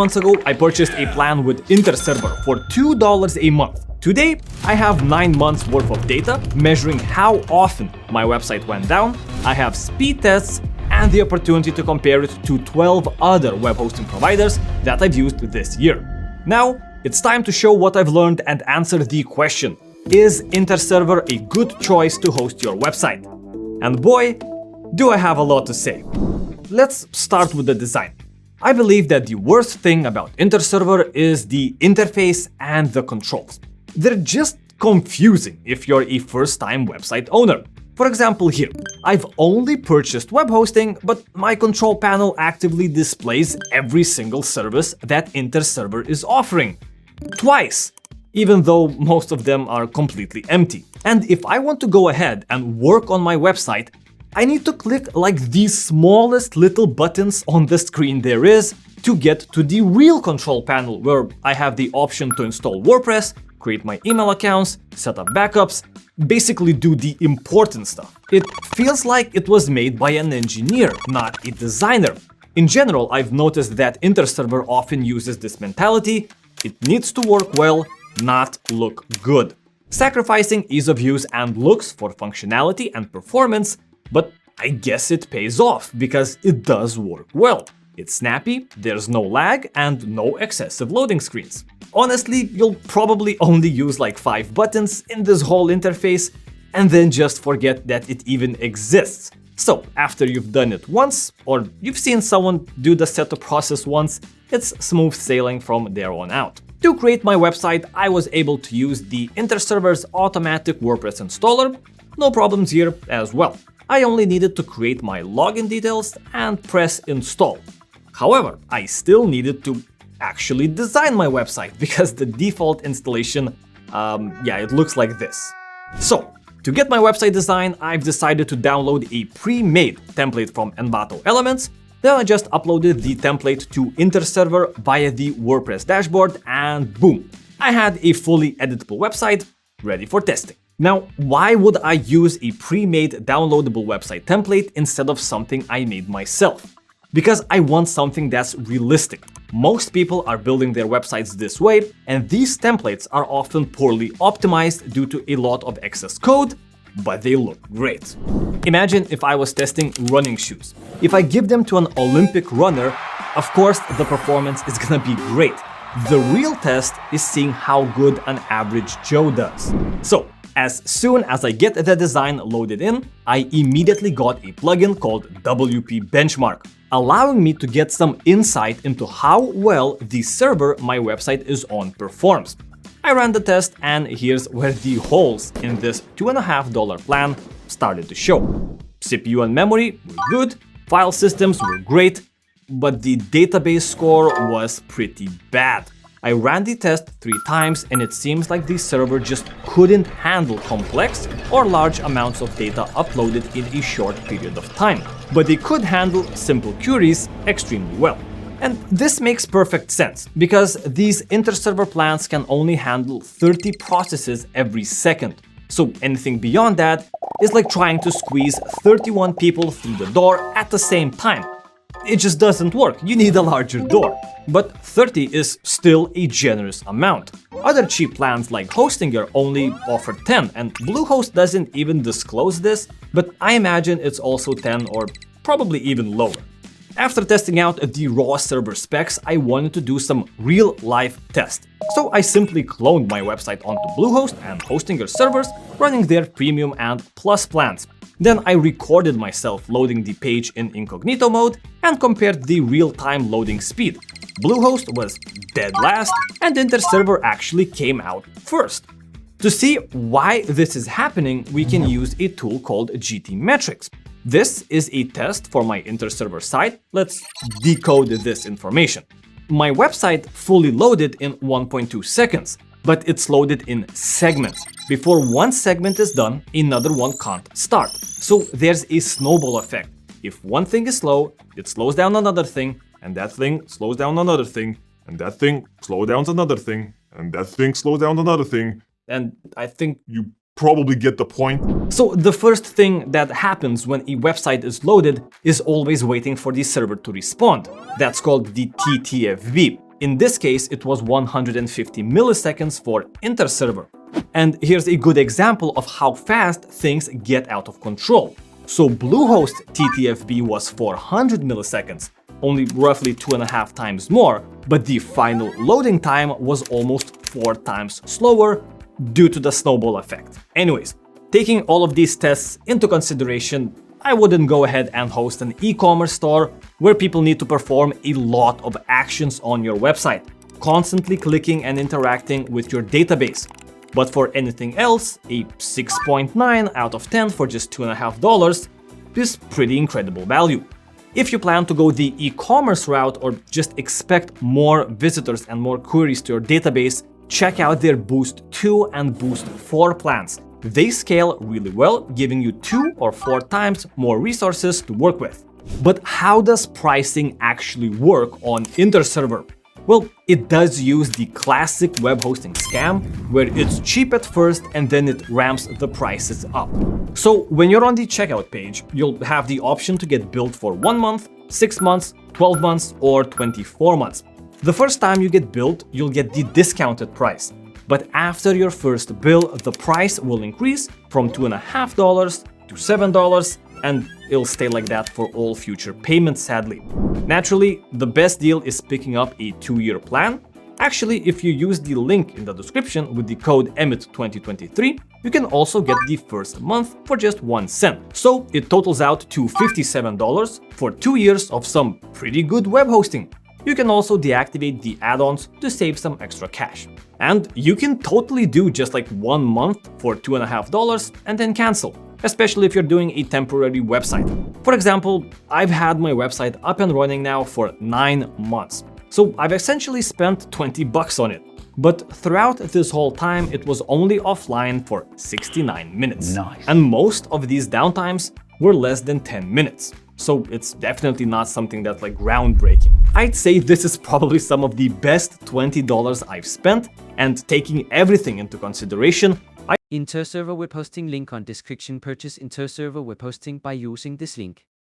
months ago, I purchased a plan with Interserver for $2 a month. Today, I have 9 months worth of data measuring how often my website went down. I have speed tests and the opportunity to compare it to 12 other web hosting providers that I've used this year. Now, it's time to show what I've learned and answer the question: is Interserver a good choice to host your website? And boy, do I have a lot to say. Let's start with the design. I believe that the worst thing about Interserver is the interface and the controls. They're just confusing if you're a first-time website owner. For example here, I've only purchased web hosting, but my control panel actively displays every single service that Interserver is offering. Twice! Even though most of them are completely empty. And if I want to go ahead and work on my website, I need to click like the smallest little buttons on the screen there is to get to the real control panel, where I have the option to install WordPress, create my email accounts, set up backups, basically do the important stuff. It feels like it was made by an engineer, not a designer. In general, I've noticed that Interserver often uses this mentality: it needs to work well, not look good. Sacrificing ease of use and looks for functionality and performance, but I guess it pays off because it does work well. It's snappy, there's no lag, and no excessive loading screens. Honestly, you'll probably only use like 5 buttons in this whole interface and then just forget that it even exists. So after you've done it once, or you've seen someone do the setup process once, it's smooth sailing from there on out. To create my website, I was able to use the Interserver's automatic WordPress installer. No problems here as well. I only needed to create my login details and press install. However, I still needed to actually design my website because the default installation, it looks like this. So, to get my website design, I've decided to download a pre-made template from Envato Elements. Then I just uploaded the template to Interserver via the WordPress dashboard, and boom! I had a fully editable website ready for testing. Now, why would I use a pre-made downloadable website template instead of something I made myself? Because I want something that's realistic. Most people are building their websites this way, and these templates are often poorly optimized due to a lot of excess code, but they look great. Imagine if I was testing running shoes. If I give them to an Olympic runner, of course the performance is gonna be great. The real test is seeing how good an average Joe does. So, as soon as I get the design loaded in, I immediately got a plugin called WP Benchmark, allowing me to get some insight into how well the server my website is on performs. I ran the test, and here's where the holes in this $2.50 plan started to show. CPU and memory were good, file systems were great, but the database score was pretty bad. I ran the test 3 times, and it seems like the server just couldn't handle complex or large amounts of data uploaded in a short period of time. But they could handle simple queries extremely well. And this makes perfect sense, because these Interserver plans can only handle 30 processes every second. So anything beyond that is like trying to squeeze 31 people through the door at the same time. It just doesn't work, you need a larger door. But 30 is still a generous amount. Other cheap plans like Hostinger only offer 10, and Bluehost doesn't even disclose this, but I imagine it's also 10 or probably even lower. After testing out the raw server specs, I wanted to do some real-life tests. So I simply cloned my website onto Bluehost and Hostinger servers, running their Premium and Plus plans. Then I recorded myself loading the page in incognito mode and compared the real-time loading speed. Bluehost was dead last, and Interserver actually came out first. To see why this is happening, we can use a tool called GTmetrix. This is a test for my Interserver site. Let's decode this information. My website fully loaded in 1.2 seconds, but it's loaded in segments. Before one segment is done, another one can't start. So there's a snowball effect. If one thing is slow, it slows down another thing, and that thing slows down another thing, and that thing slows down another thing, and that thing slows down another thing. And I think you probably get the point. So the first thing that happens when a website is loaded is always waiting for the server to respond. That's called the TTFB. In this case, it was 150 milliseconds for Interserver. And here's a good example of how fast things get out of control. So Bluehost TTFB was 400 milliseconds, only roughly 2.5 times more, but the final loading time was almost 4 times slower due to the snowball effect. Anyways, taking all of these tests into consideration, I wouldn't go ahead and host an e-commerce store where people need to perform a lot of actions on your website, constantly clicking and interacting with your database. But for anything else, a 6.9 out of 10 for just $2.50 is pretty incredible value. If you plan to go the e-commerce route or just expect more visitors and more queries to your database, check out their Boost 2 and Boost 4 plans. They scale really well, giving you 2 or 4 times more resources to work with. But how does pricing actually work on Interserver? Well, it does use the classic web hosting scam, where it's cheap at first and then it ramps the prices up. So when you're on the checkout page, you'll have the option to get billed for 1 month, 6 months, 12 months, or 24 months. The first time you get billed, you'll get the discounted price. But after your first bill, the price will increase from $2.50 to $7, and it'll stay like that for all future payments, sadly. Naturally, the best deal is picking up a 2-year plan. Actually, if you use the link in the description with the code EMIT2023, you can also get the first month for just 1 cent. So it totals out to $57 for 2 years of some pretty good web hosting. You can also deactivate the add-ons to save some extra cash. And you can totally do just like 1 month for $2.50 and then cancel, especially if you're doing a temporary website. For example, I've had my website up and running now for 9 months. So I've essentially spent $20 on it. But throughout this whole time, it was only offline for 69 minutes. Nice. And most of these downtimes were less than 10 minutes. So it's definitely not something that's like groundbreaking. I'd say this is probably some of the best $20 I've spent, and taking everything into consideration, Interserver web hosting link on description. Purchase Interserver web hosting by using this link.